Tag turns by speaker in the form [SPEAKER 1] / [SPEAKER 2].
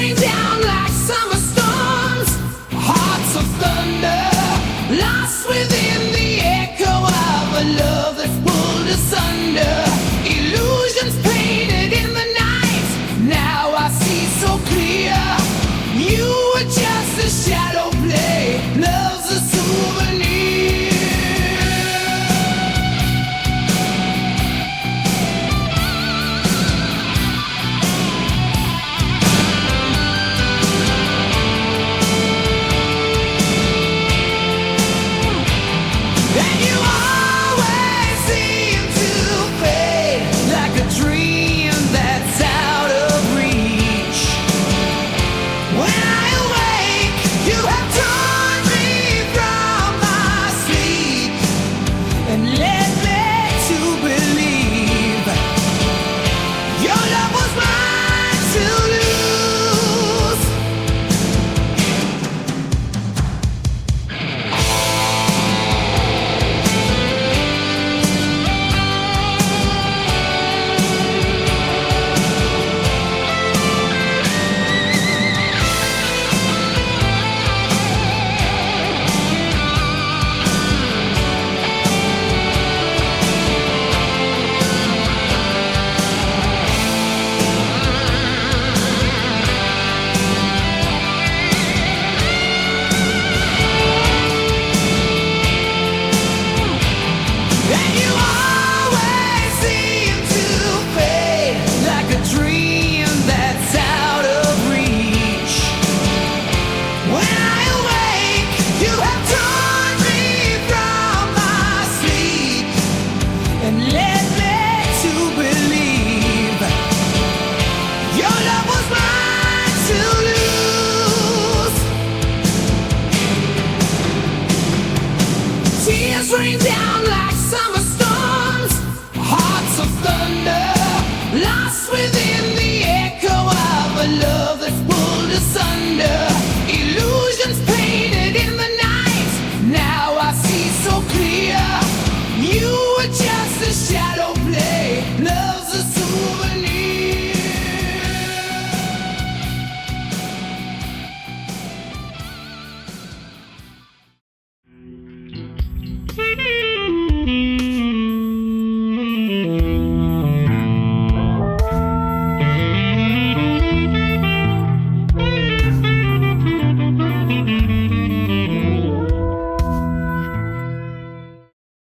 [SPEAKER 1] rain down like summer storms, hearts of thunder, lost within the echo of a love that's pulled asunder. Illusions painted in the night, now I see so clear. You were just a shadow play, love's a souvenir. And you always seem to fade like a dream that's out of reach. When I awake, you have torn me from my sleep and led me to believe your love was mine to lose. And you always seem to fade like a dream that's out of reach. When I awake, you have torn me from my sleep and led me to believe your love was mine to lose. Tears rain down like summer storms, hearts of thunder, lost within the echo of a love that's pulled asunder. Illusions painted in the night, now I see so clear. You were just a shadow play, love's a souvenir.